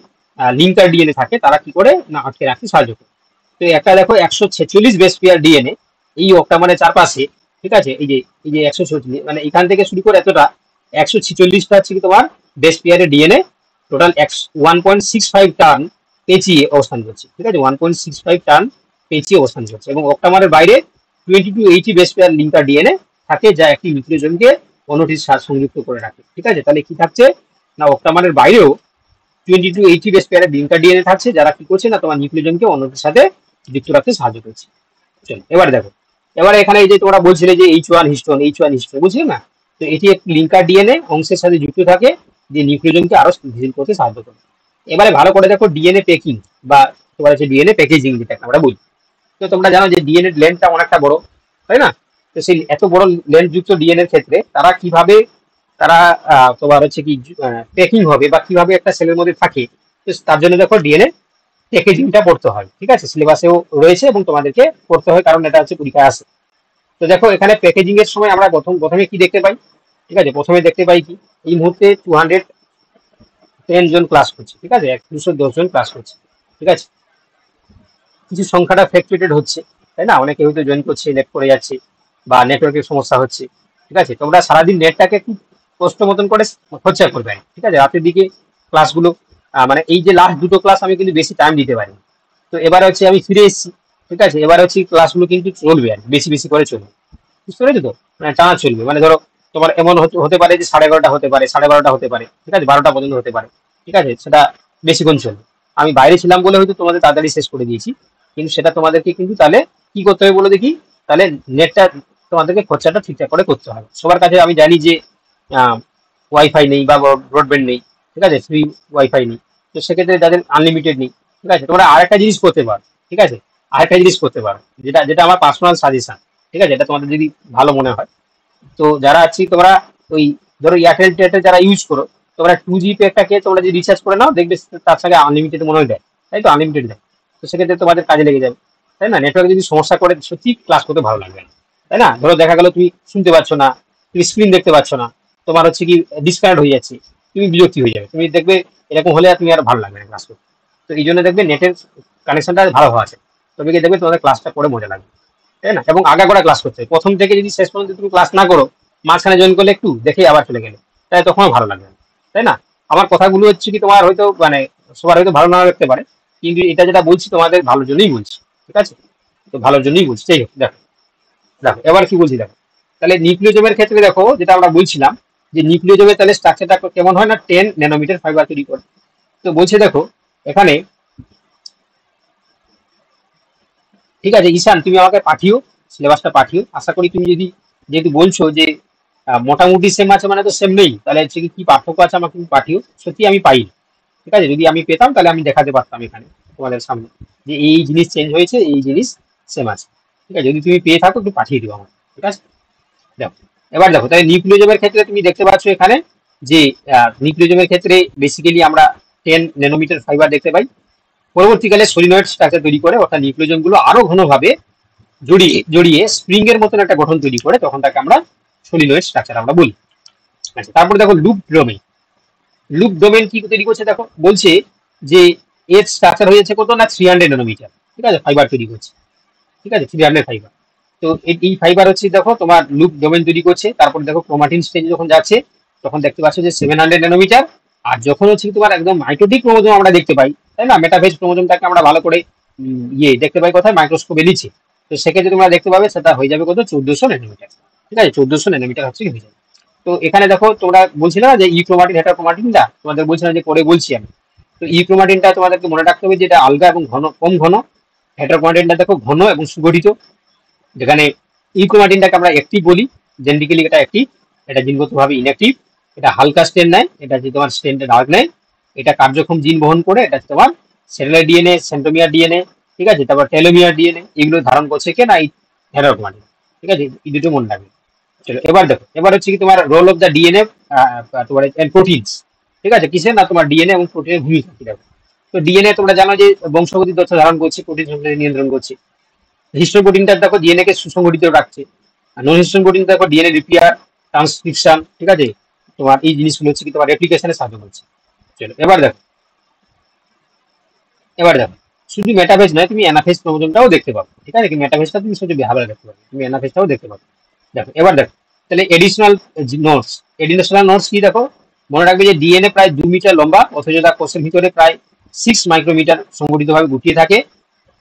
লিঙ্কার ডিএনএ থাকে তারা কি করে না আটকে রাখতে সাহায্য করে। তো একটা দেখো 146 বেস পেয়ার ডিএনএ এই অক্টামারের চারপাশে। ঠিক আছে, এই যে 146 মানে এখান থেকে শুরু করে এতটা 146টা হচ্ছে কি তোমার বেস পেয়ারের ডিএনএ টোটাল 1.65 টান পেঁচিয়ে অবস্থান করছে। ঠিক আছে, 1.65 টান পেঁচিয়ে অবস্থান করছে, এবং অক্টামারের বাইরে 20 to 80 base pair linker DNA থাকে যা একটি নিউক্লিওজোমকে অন্যটির সাথে সংযুক্ত করে রাখে। ঠিক আছে, তাহলে কি থাকছে না অক্টামারের বাইরেও 20 to 80 বেস পেয়ারের লিঙ্কার ডিএনএ থাকছে যারা কি করছে না তোমার নিউক্লিওজোমকে অন্যটির সাথে যুক্ত রাখতে সাহায্য করছে। চলো এবার দেখো, এবারে এখানে এই যে তোমরা বলছিলে যে H1 হিস্টোন বুঝলে না, তো এটি একটি লিঙ্কার ডিএনএ অংশের সাথে যুক্ত থাকে যে নিউক্লিওজোমকে আরো স্থিতিশীল করতে সাহায্য করে। এবারে ভালো করে দেখো ডিএনএ প্যাকিং বা তোমার হচ্ছে ডিএনএ প্যাকেজিং যেটা আমরা বলি। তো তোমরা জানো যে ডিএনএ লেন্থটা অনেকটা বড়, তাই না। তো সেই এত বড় লেন্থ যুক্ত ডিএনএ এর ক্ষেত্রে তারা কিভাবে তারা তোমার হচ্ছে কি প্যাকিং হবে বা কিভাবে একটা সেলের মধ্যে থাকে, তো তার জন্য দেখো ডিএনএ প্যাকেজিংটা পড়তে হয়। ঠিক আছে, সিলেবাসেও রয়েছে এবং তোমাদেরকে পড়তে হয় কারণ এটা হচ্ছে পরীক্ষায় আসে। তো দেখো এখানে প্যাকেজিং এর সময় আমরা প্রথমে কি দেখতে পাই, ঠিক আছে, প্রথমে দেখতে পাই কি এই মুহূর্তে 210 জন ক্লাস করছে। ঠিক আছে, 210 জন ক্লাস করছে। ঠিক আছে, কিছু সংখ্যাটা ফ্যাক্টুয়েটেড হচ্ছে, তাই না, অনেকে হয়তো জয়েন করছে নেট করে যাচ্ছে বা নেটওয়ার্কের সমস্যা হচ্ছে। ঠিক আছে, তোমরা সারাদিন নেটটাকে খুব কষ্ট মতন করে খরচা করবে। ঠিক আছে, রাতের দিকে ক্লাসগুলো মানে এই যে লাস্ট দুটো ক্লাস আমি কিন্তু বেশি টাইম দিতে পারি। তো এবার হচ্ছে আমি ফিরে এসেছি। ঠিক আছে, এবার হচ্ছে ক্লাসগুলো কিন্তু চলবে আর বেশি বেশি করে চলবে, বুঝতে পেরেছো তো, মানে টানা চলবে। মানে ধরো তোমার এমন হতে পারে যে 11:30 হতে পারে, 12:30 হতে পারে, ঠিক আছে, 12টা পর্যন্ত হতে পারে। ঠিক আছে, সেটা বেশিক্ষণ চলবে। আমি বাইরে ছিলাম বলে হয়তো তোমাদের তাড়াতাড়ি শেষ করে দিয়েছি, কিন্তু সেটা তোমাদেরকে কিন্তু তাহলে কি করতে হবে বলে দেখি। তাহলে নেটটা তোমাদেরকে খরচাটা ঠিকঠাক করে করতে হবে। সবার কাছে আমি জানি যে ওয়াইফাই নেই বা ব্রডব্যান্ড নেই, ঠিক আছে, ফ্রি ওয়াইফাই নেই। তো সেক্ষেত্রে যাদের আনলিমিটেড নেই, ঠিক আছে, তোমরা আরেকটা জিনিস করতে পারো, ঠিক আছে, আরেকটা জিনিস করতে পারো, যেটা যেটা আমার পার্সোনাল সাজেশন, ঠিক আছে, এটা তোমাদের যদি ভালো মনে হয়। তো যারা আছি তোমরা ওই ধরো এয়ারটেল টেলটেল যারা ইউজ করো, তোমরা 2 জি প্যাকটাকে তোমরা যদি রিচার্জ করে নাও, দেখবে তার সঙ্গে আনলিমিটেড মনে হয় দেয়, তাই তো, আনলিমিটেড দেয়। তো সেক্ষেত্রে তোমাদের কাজে লেগে যাবে, তাই না। নেটওয়ার্ক যদি সমস্যা করে সত্যি ক্লাস করতে ভালো লাগবে না, তাই না। ধরো দেখা গেল তুমি শুনতে পাচ্ছ না, তুমি স্ক্রিন দেখতে পাচ্ছ না, তোমার হচ্ছে কি ডিসকানেক্ট হয়ে যাচ্ছে, তুমি বিরক্তি হয়ে যাবে, তুমি দেখবে এরকম হলে আর তুমি আর ভালো লাগবে না ক্লাস করতে। তো এই জন্য দেখবে নেটের কানেকশনটা ভালো হওয়া আছে, তবে কি দেখবে তোমাদের ক্লাসটা করে মজা লাগবে, তাই না। এবং আগাগোড়া ক্লাস করতে হবে। প্রথম থেকে যদি শেষ পর্যন্ত তুমি ক্লাস না করো, মাঝখানে জয়েন করলে একটু দেখে আবার চলে গেলে, তাই তখন ভালো লাগবে না, তাই না। আমার কথাগুলো হচ্ছে কি তোমার হয়তো মানে সবার হয়তো ভালো না লাগতে পারে, কিন্তু এটা যেটা বলছি তোমাদের ভালোর জন্যই বলছি, ঠিক আছে। তো ভালোর জন্যই বলছি। যাই হোক, দেখো দেখো এবার কি বলছি দেখো। তাহলে নিউক্লিওজোমের ক্ষেত্রে দেখো যেটা আমরা বলছিলাম, যে নিউক্লিওজোমের তাহলে স্ট্রাকচারটা কেমন হয় না, 10 ন্যানোমিটার ফাইবার তৈরি করে। তো বলছে দেখো এখানে, ঠিক আছে ঈশান, তুমি আমাকে পাঠিও, সিলেবাসটা পাঠিও। আশা করি তুমি যদি, যেহেতু বলছো যে মোটামুটি সেম আছে, মানে তো সেম নেই, তাহলে হচ্ছে কি কি পার্থক্য আছে আমাকে তুমি পাঠিও। সত্যি আমি পাই, ঠিক আছে, যদি আমি পেতাম তাহলে আমি দেখাতে পারতাম এখানে তোমাদের সামনে, যে এই জিনিস চেঞ্জ হয়েছে, এই জিনিস সেম আছে, ঠিক আছে। যদি তুমি পেয়ে থাকো একটু পাঠিয়ে দিও আমার, ঠিক আছে। দেখো এবার দেখো, তাহলে নিউক্লিওজোমের ক্ষেত্রে তুমি দেখতে পাচ্ছ এখানে যে নিউক্লিওজোমের ক্ষেত্রে বেসিক্যালি আমরা 10 ন্যানোমিটার ফাইবার দেখতে পাই। পরবর্তীকালে সলিনয়েড স্ট্রাকচার তৈরি করে, অর্থাৎ নিউক্লিওজোম গুলো আরো ঘনভাবে জড়িয়ে জড়িয়ে স্প্রিং এর মতন একটা গঠন তৈরি করে, তখন তাকে আমরা সলিনয়েড স্ট্রাকচার আমরা বলি। আচ্ছা, তারপরে দেখো লুপ ডোমেন। লুপ ডোমেন কি তৈরি করছে দেখো, বলছে যে এর স্ট্রাকচার হয়েছে কত না 300 ন্যানোমিটার, ঠিক আছে, ফাইবার তৈরি করছে, ঠিক আছে, 300 ফাইবার। তো এই ফাইবার হচ্ছে দেখো তোমার লুপ ডোমেন তৈরি করছে। তারপর দেখো ক্রোমাটিন স্টেজ যখন যাচ্ছে, তখন দেখতে পাচ্ছ যে 700 ন্যানোমিটার। আর যখন হচ্ছে তোমার একদম মাইটোটিক ক্রোমোজোম আমরা দেখতে পাই, তাই না, মেটাফেজ ক্রোমোজোমটাকে আমরা ভালো করে দেখতে পাই কোথায়, মাইক্রোস্কোপে নিচে। তো সেক্ষেত্রে তোমরা দেখতে পাবে সেটা হয়ে যাবে কত, 1400 ন্যানোমিটার, ঠিক আছে, 1400 ন্যানোমিটার হচ্ছে হয়ে যাবে। তো এখানে দেখো তোমরা বলছিলে না যে ইউক্রোমাটিন হেটারোক্রোমাটিনটা, তোমাদের বলছিলাম যে পরে বলছি আমি। তো ইউক্রোমাটিনটা তোমাদেরকে মনে রাখতে হবে যে এটা আলগা এবং ঘন, কম ঘন। হেটারোক্রোমাটিনটা দেখো ঘন এবং সুগঠিত, যেখানে ইউক্রোমাটিনটাকে আমরা অ্যাক্টিভ বলি, জেনেটিক্যালি এটা অ্যাক্টিভ, এটা জিনগতভাবে ইনঅ্যাক্টিভ। এটা হালকা স্ট্রেন নেয়, এটা যে তোমার স্ট্রেনটা ডার্ক নেয়। এটা কার্যক্ষম জিন বহন করে, এটা তোমার সেলুলার ডিএনএ, সেন্ট্রোমিয়ার ডিএনএ, ঠিক আছে, তারপর টেলোমিয়ার ডিএনএ, এগুলো ধারণ করছে কে না এই হেটারোক্রোমাটিন, ঠিক আছে, এই দুটো মনে রাখবে। চলো এবার দেখো, এবার হচ্ছে কি তোমার রোল অফ দ্য ডিএনএ, তোমার প্রোটিনস, ঠিক আছে, কিসে না তোমার ডিএনএ এবং প্রোটিনের ভূমিকা কি দেখো। তো ডিএনএ তোমরা জানো যে বংশগতি তথ্য ধারণ করছে, প্রোটিন সংশ্লেষ নিয়ন্ত্রণ করছে। হিস্টোন প্রোটিনটা দেখো ডিএনএ কে সুসংগঠিত রাখছে, আর নন হিস্টোন প্রোটিন দেখো ডিএনএ রিপেয়ার, ট্রান্সক্রিপশন, ঠিক আছে, তোমার এই জিনিসগুলো হচ্ছে কি তোমার রেপ্লিকেশনে সাহায্য করছে। চলো এবার দেখো, এবার দেখো শুধু মেটাফেজ নয়, তুমি অ্যানাফেজ ক্রোমোজোমটাও দেখতে পাবে, ঠিক আছে, মেটাফেজটা তুমি শুধু ভালো দেখতে পাবে, তুমি অ্যানাফেজটাও দেখতে পাবে। দেখো এবার দেখো, তাহলে এডিশনাল নোটস, এডিশনাল নোটস কি দেখো, মনে রাখবে যে ডিএনএ প্রায় 2 মিটার লম্বা, অথচ তা কোষের ভিতরে প্রায় 6 মাইক্রোমিটার সংগঠিতভাবে গুটিয়ে থাকে।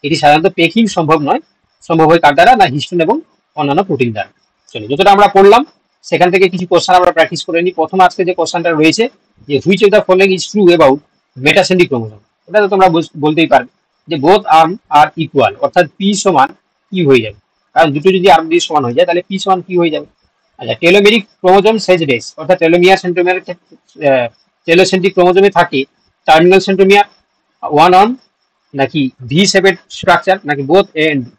এটি সাধারণত পেকিং সম্ভব নয়, সম্ভব হয় কার দ্বারা না, হিস্টোন এবং অন্যান্য প্রোটিন দ্বারা। চলো যতটা আমরা পড়লাম সেখান থেকে কিছু কোশ্চেন আমরা প্র্যাকটিস করে নিই। প্রথম আজকে যে কোশ্চেনটা রয়েছে, যে which of the following is true about metacentric chromosome, ওটা তো তোমরা বলতেই পারবে যে বোথ আর্ম আর ইকুয়াল, অর্থাৎ পি সমান কি হয়ে যাবে, কারণ দুটো যদি আর্ম দিয়ে সমান হয়ে যায় তাহলে পি সমান কি হয়ে যাবে। আচ্ছা, টেলোমেরিক ক্রোমোজোম সেজ রেস, অর্থাৎ টেলোমিয়ার সেন্ট্রোমিয়ার, টেলোসেন্ট্রিক ক্রোমোজোমে থাকে টার্মিনাল সেন্ট্রোমিয়ার, ওয়ান অন, নাকি ভি শেপের স্ট্রাকচার, নাকি বোথ এ এন্ড বি।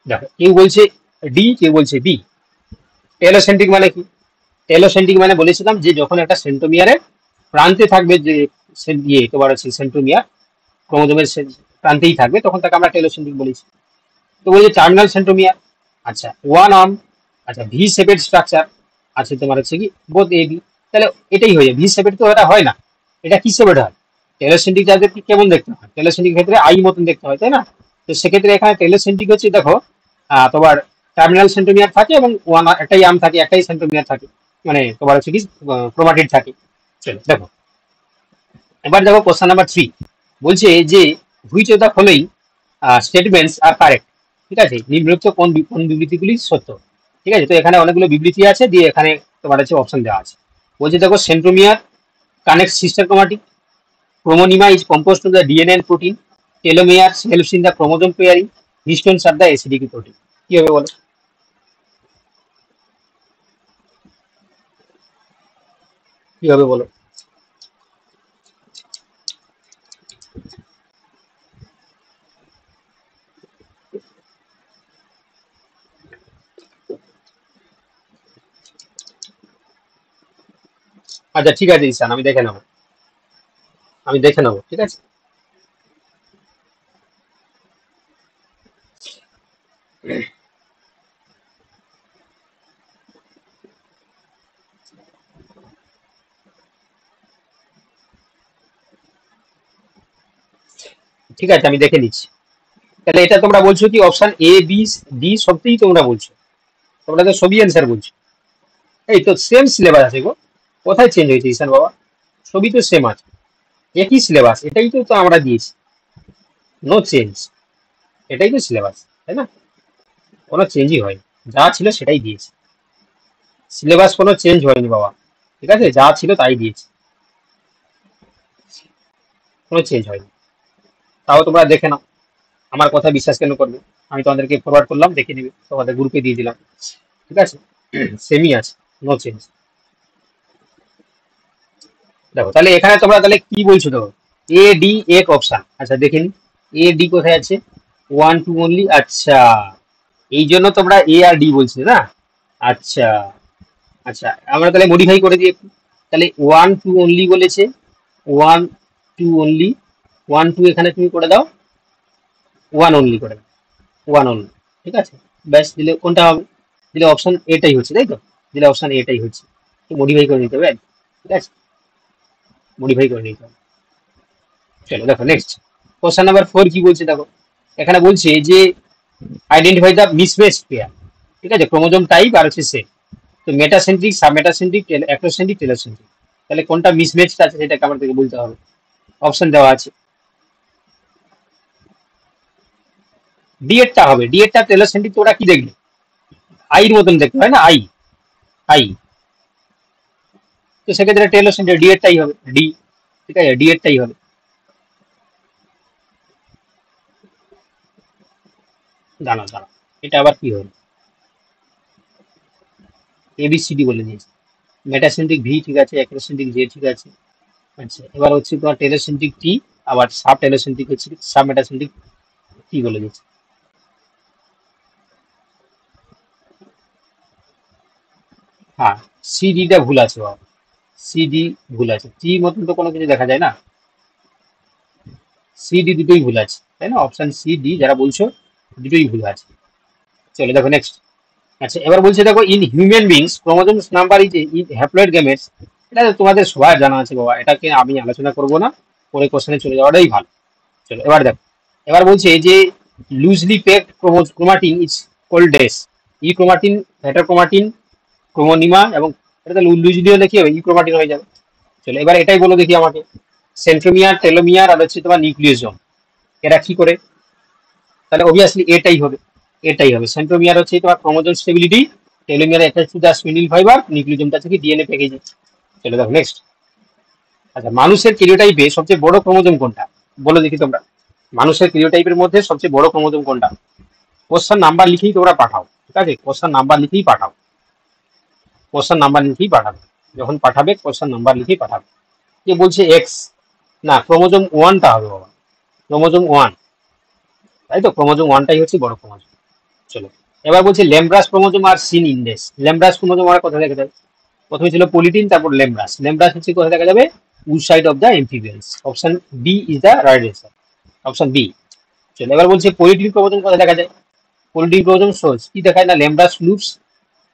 দেখো কেউ বলছে ডি, কেউ বলছে বি। টেলোসেন্ট্রিক মানে কি, টেলোসেন্ট্রিক মানে বলেছিলাম যে যখন একটা সেন্ট্রোমিয়ারের প্রান্তে থাকবে, যে তোমার হচ্ছে সেন্ট্রোমিয়ার ক্রোমোজোমের প্রান্তেই থাকবে, তখন তাকে আমরা টেলোসেন্ট্রিক বলেছি। তো বলছে টার্মিনাল সেন্ট্রোমিয়ার, আচ্ছা ওয়ান আর্ম, আচ্ছা ভি শেপের স্ট্রাকচার, আছে তোমার হচ্ছে কি বোথ এ বি। তাহলে এটাই হয়ে যায়, ভি শেপের তো এটা হয় না, এটা কি শেপের হয়, টেলোসেন্ট্রিক যাদের কেমন দেখতে হয়, টেলোসেন্ট্রিক ক্ষেত্রে আই মতন দেখতে হয়, তাই না। তো সেক্ষেত্রে এখানে টেলোসেন্ট্রিক হচ্ছে দেখো তোমার টার্মিনাল সেন্ট্রোমিয়ার থাকে এবং ওয়ান একটাই আর্ম থাকে, একটাই সেন্ট্রোমিয়ার থাকে, মানে তোমার হচ্ছে কি ক্রোমাটিড থাকে। চলো দেখো, এবার দেখো কোশ্চেন নাম্বার 3, বলছে যে which of the following statements are correct, ঠিক আছে, নিম্নোক্ত কোন কোন বিবৃতিগুলি সত্য। ঠিক আছে, তো এখানে অনেকগুলো বিবৃতি আছে, দিয়ে এখানে তোমার হচ্ছে অপশন দেওয়া আছে। বলছে দেখো, centromere connect sister chromatid, chromonema is composed to the DNA and protein, telomere helps in the chromosome pairing, histones are the acidic protein. কি হবে বলো? কি হবে বলো? আচ্ছা ঠিক আছে ঈশান, আমি দেখে নেবো, আমি দেখে নেবো, ঠিক আছে। ঠিক আছে, আমি দেখে নিচ্ছি। তাহলে এটা তোমরা বলছো কি অপশন এ বি ডি সবটাই তোমরা বলছো, তোমরা তো সবই অ্যান্সার বলছো। এই তো সেম সিলেবাস আছে গো, কোথায় চেঞ্জ হয়েছে ঈশান বাবা? সবই তো সেম আছে, একই সিলেবাস, এটাই তো তো আমরা দিয়েছি, নো চেঞ্জ, এটাই তো সিলেবাস, তাই না? কোনো চেঞ্জই হয়নি, যা ছিল সেটাই দিয়েছি, সিলেবাস কোনো চেঞ্জ হয়নি বাবা, ঠিক আছে, যা ছিল তাই দিয়েছি, কোনো চেঞ্জ হয়নি। তাও তোমরা দেখে নাও, আমার কথা বিশ্বাস কেন করবে? আমি তোমাদেরকে ফরওয়ার্ড করলাম, দেখে নিবে, তোমাদের গ্রুপে দিয়ে দিলাম, ঠিক আছে, সেমই আছে, নো চেঞ্জ। দেখো তাহলে এখানে তোমরা তাহলে কি বলছো, দেখো এ ডি এক অপশন, আচ্ছা দেখে নি, এ ডি কোথায় আছে? ওয়ান টু অনলি, আচ্ছা, এই জন্য তোমরা এ আর ডি বলছিলে না? আচ্ছা, আচ্ছা আমরা তাহলে মডিফাই করে দিই একটু। তাহলে ওয়ান টু অনলি বলেছে, one two only, one two এখানে তুমি করে দাও, ওয়ান অনলি করে দাও, ওয়ান অনলি, ঠিক আছে। ব্যাস, দিলে কোনটা হবে? দিলে অপশন এটাই হচ্ছে, তাই তো? দিলে অপশন এটাই হচ্ছে, তো মডিফাই করে নিতে হবে, ঠিক আছে, মডিফাই করে নিতে হবে। চলো দেখো নেক্সট, কোশ্চেন নাম্বার 4 কি বলছে দেখো, এখানে বলছে যে আইডেন্টিফাই দ্য মিসম্যাচ পেয়ার, ঠিক আছে, ক্রোমোজোম টাইপ আর হচ্ছে সেট, তো মেটাসেন্ট্রিক, সাবমেটাসেন্ট্রিক, অ্যাক্টোসেন্ট্রিক, টেলোসেন্ট্রিক, তাহলে কোনটা মিসম্যাচটা আছে সেটাকে আমাদেরকে বলতে হবে। অপশন দেওয়া আছে, ডি এরটা হবে, ডি এরটা টেলোসেন্ট্রিক, তো ওরা কি দেখবে? আইর মতন দেখতে হয় না, আই, আই, তো সেক্ষেত্রে টেলোসেন্ট্রিক ডি এরটাই হবে, ডি, ঠিক আছে, ডি এরটাই হবে। দাঁড়াও দাঁড়াও, এটা আবার কি হবে? এবিসিডি বলে দিয়েছে, মেটাসেন্ট্রিক ভি ঠিক আছে, অ্যাক্টোসেন্ট্রিক জে ঠিক আছে, আচ্ছা এবার হচ্ছে তোমার টেলোসেন্ট্রিক টি, আবার সাব টেলোসেন্ট্রিক হচ্ছে সাব মেটাসেন্ট্রিক টি বলে দিয়েছে। হ্যাঁ, সিডিটা ভুল আছে বাবা, সিডি ভুল আছে, টি মতন তো কোনো কিছু দেখা যায় না, সিডি দুটোই ভুল আছে, তাই না? অপশন সি ডি যারা বলছো দুটোই ভুল আছে। চলো দেখো নেক্সট, আচ্ছা এবার বলছে দেখো, in human beings chromosomes number is in haploid gametes, এটা তো তোমাদের সবার জানা আছে বাবা, এটাকে আমি আলোচনা করব না, পরে কোশ্চেনে চলে যাওয়াটাই ভালো। চলো এবার দেখো, এবার বলছে এই যে loosely packed chromatin is called dash, euchromatin, heterochromatin, chromonema, এবং এটা তাহলে লুজলি হলে কি হবে? ই ক্রোমাটিন হয়ে যাবে। চলো এবার এটাই বলো দেখি আমাকে, সেন্ট্রোমিয়ার, টেলোমিয়ার আর হচ্ছে তোমার নিউক্লিওজোম, এরা কি করে? তাহলে অবভিয়াসলি এটাই হবে, এটাই হবে, সেন্ট্রোমিয়ার হচ্ছে তোমার chromosome stability, telomere attach to the spindle fiber, নিউক্লিওজোমটা থেকে ডিএনএ প্যাকেজিং। চলো দেখো নেক্সট, আচ্ছা মানুষের ক্যারিওটাইপে সবচেয়ে বড় ক্রোমোজোম কোনটা? বলো দেখি তোমরা, মানুষের ক্যারিওটাইপের মধ্যে সবচেয়ে বড় ক্রোমোজোম কোনটা? কোশ্চেন নাম্বার লিখেই তোমরা পাঠাও, ঠিক আছে, কোশ্চেন নাম্বার লিখেই পাঠাও, কোশ্চেন নাম্বার লিখেই পাঠাবে, যখন পাঠাবে কোশ্চেন নাম্বার লিখেই পাঠাবে। কে বলছে এক্স? না, ক্রোমোজোম ওয়ানটা হবে বাবা, ক্রোমোজোম ওয়ান, তাই তো, ক্রোমোজোম ওয়ানটাই হচ্ছে বড় ক্রোমোজোম। চলো এবার বলছে ল্যাম্ব্রাস ক্রোমোজোম আর সিন ইনডেক্স, ল্যাম্ব্রাস ক্রোমোজোম আর কোথায় দেখা যায়? প্রথমে ছিল পলিটিন, তারপর ল্যাম্ব্রাস, ল্যাম্ব্রাস হচ্ছে কোথায় দেখা যাবে? Wood side of the amphibians, option B is the right answer, option B. চলো এবার বলছে পলিটিন ক্রোমোজোম কোথায় দেখা যায়? পলিটিন ক্রোমোজোম সোর্স কি দেখায় না, ল্যাম্ব্রাস লুপস,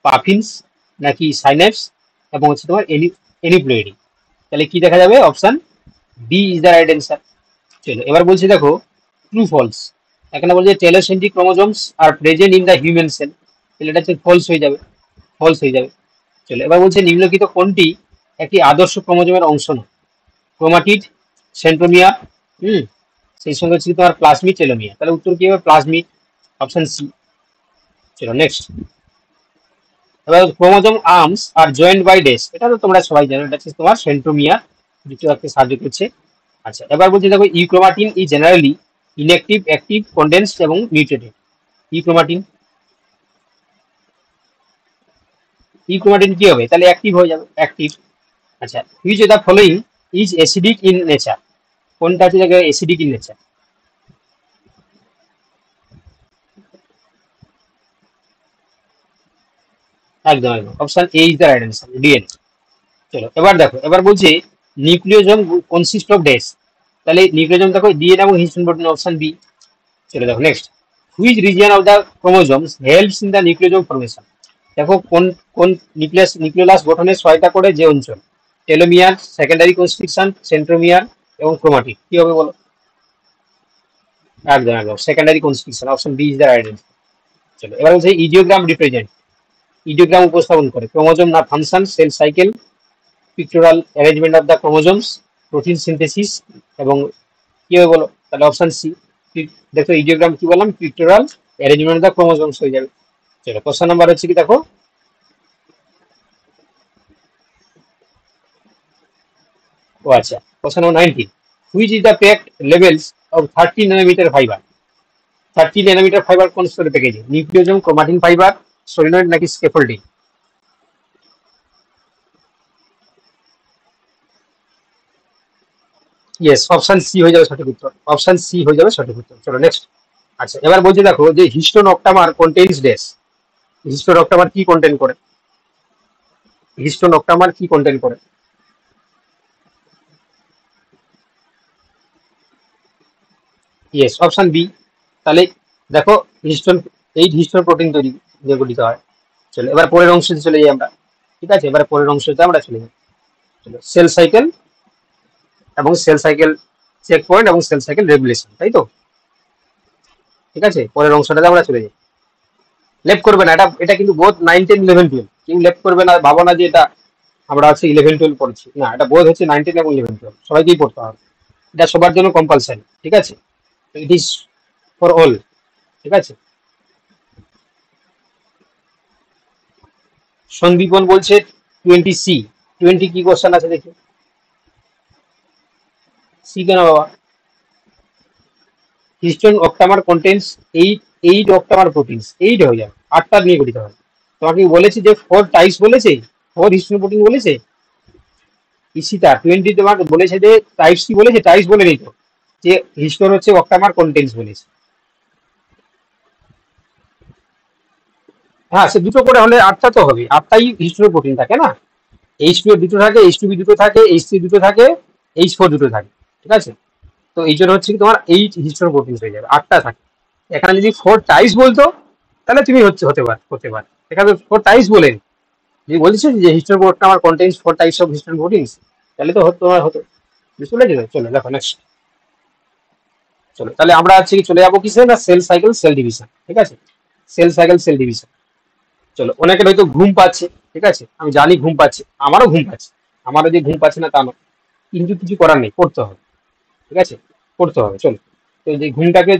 পাফিন্স, নাকি সাইন্যাপস, এবং হচ্ছে তোমার এনিপ্লয়েডি, তাহলে কি দেখা যাবে? Option B is the right answer. চলো এবার বলছি দেখো, ট্রু ফলস, এখানে বলছে telocentric chromosomes are present in the human cell, তাহলে এটা হচ্ছে ফলস হয়ে যাবে, ফলস হয়ে যাবে। চলো এবার বলছে নিম্নলিখিত কোনটি একটি আদর্শ ক্রোমোজোমের অংশ নয়? ক্রোমাটিড, সেন্ট্রোমিয়ার, হুম, সেই সঙ্গে হচ্ছে তোমার প্লাজমিড, টেলোমিয়ার, তাহলে উত্তর কি হবে? Plasmid, option C. চলো নেক্সট, এবার chromosome arms are joint by dash, এটা তো তোমরা সবাই জানো, এটা হচ্ছে তোমার সেন্ট্রোমিয়ার যেটা রাখতে সাহায্য করছে। আচ্ছা, এবার বলছি দেখো ইউক্রোমাটিন ই জেনারেলি ইনঅ্যাক্টিভ, অ্যাক্টিভ, কনডেন্সড এবং মিউটেটেড। ইউক্রোমাটিন, ইউক্রোমাটিন কি হবে, তাহলে অ্যাক্টিভ হয়ে যাবে, অ্যাক্টিভ। আচ্ছা, which of the following is acidic in nature, কোনটা হচ্ছে অ্যাসিডিক ইন নেচার? একদম একদম, option A is the right answer, DNA. চলো এবার দেখো, এবার বলছে নিউক্লিওজোম কনসিস্ট অফ ডেস, তাহলে নিউক্লিওজোম দেখো ডিএনএ এবং হিস্টোন প্রোটিন, অপশন বি। চলে দেখো next, which region of the chromosomes helps in the nucleosome formation, দেখো কোন কোন নিউক্লিয়াস গঠনে সহায়তা করে যে অঞ্চল? টেলোমিয়ার, সেকেন্ডারি কনস্ট্রিকশন, সেন্ট্রোমিয়ার এবং ক্রোমাটিড, কি হবে বলো? একদম একদম, secondary constriction, option B is the right answer. চলো এবার হচ্ছে ইডিওগ্রাম রিপ্রেজেন্ট, ইডিওগ্রাম উপস্থাপন করে ক্রোমোজোম না function, cell cycle, pictorial arrangement of the chromosomes, protein synthesis এবং কি হবে বলো? তাহলে অপশন সি। দেখো ইডিওগ্রাম কি বললাম, পিক্টোরাল অ্যারেঞ্জমেন্ট অফ দ্য ক্রোমোজোমস হয়ে যাবে। চলো কোশ্চেন নাম্বার হচ্ছে কি দেখো, ও আচ্ছা, question number 19, which is the packed levels of 30 nanometer fibre, 30 nanometer fibre কোন স্তরে প্যাকেজে? নিউক্লিওজোম, ক্রোমাটিন ফাইবার, সলিনয়েড নাকি স্ক্যাফোল্ডিং? ইয়েস, অপশন সি হয়ে যাবে সঠিক উত্তর, অপশন সি হয়ে যাবে সঠিক উত্তর। চলো নেক্সট। আচ্ছা, এবার বলছি দেখো যে histone octamer contains dash, histone octamer কি কন্টেন করে? হিস্টোন অক্টামার কি কন্টেন করে? Yes, option B. তাহলে দেখো হিস্টোন, এই হিস্টোন প্রোটিন তৈরি যেগুলিতে হয়। চলো এবার পরের অংশে চলে যাই আমরা, ঠিক আছে, এবার পরের অংশতে আমরা চলে যাই। চলো, সেল সাইকেল এবং সেল সাইকেল চেক পয়েন্ট এবং সেল সাইকেল রেগুলেশন, তাই তো? ঠিক আছে, পরের অংশটাতে আমরা চলে যাই। লেফট করবে না, এটা এটা কিন্তু বোধ 9, 10, 11, 12, কেউ লেফট করবে না, ভাবো না যে এটা আমরা হচ্ছে 11, 12 পড়ছি, না, এটা বোধ হচ্ছে 9, 10 এবং 11, 12 সবাইকেই পড়তে হবে, এটা সবার জন্য কম্পালসারি, ঠিক আছে, ইট ইজ ফর অল, ঠিক আছে। সন্দীপন বলছে 20 সি, 20 কি কোশ্চেন আছে দেখি, সি কেন বাবা? হিস্টোন অক্টামার কন্টেন্টস 8 অক্টামার প্রোটিনস, 8 হয়ে যাবে, 8টা নিয়ে গঠিত হয়। তোমাকে কি বলেছি যে 4 টাইপস বলেছে, 4 হিস্টোন প্রোটিন বলেছে? ইসিতা 20 তোমাকে বলেছে যে টাইপস কি বলেছে, টাইপস বলে নিত, যে হিস্টোন হচ্ছে অক্টামার কন্টেন্টস বলেছে। হ্যাঁ, সে দুটো করে হলে 8টা তো হবে, 8টাই হিস্টোন প্রোটিন থাকে না, H2 দুটো থাকে, H2B দুটো থাকে, H3 দুটো থাকে, H4 দুটো থাকে, ঠিক আছে। তো এই জন্য হচ্ছে কি তোমার 8 হিস্টোন প্রোটিন হয়ে যাবে, 8টা থাকে। এখানে যদি 4 টাইপস বলতো তাহলে তুমি হচ্ছে হতে পার, এখানে 4 টাইপস বলেন, যদি বলছো যে হিস্টোন প্রোটিন আমার contains 4 types of histone proteins, তাহলে তো তোমার হতো, বুঝতে পেরেছো তো? চলো দেখো নেক্সট। চলো তাহলে আমরা হচ্ছে কি চলে যাবো কিসে না, সেল সাইকেল সেল ডিভিশন, ঠিক আছে, সেল সাইকেল সেল ডিভিশন। চলো, অনেকের হয়তো ঘুম পাচ্ছে, ঠিক আছে, আমি জানি ঘুম পাচ্ছে, আমারও ঘুম পাচ্ছে, আমারও যে ঘুম পাচ্ছে না তা নয়, কিন্তু কিছু করার নেই, পড়তে হবে, ঠিক আছে, পড়তে হবে। চলো, তো এই যে ঘুমটাকে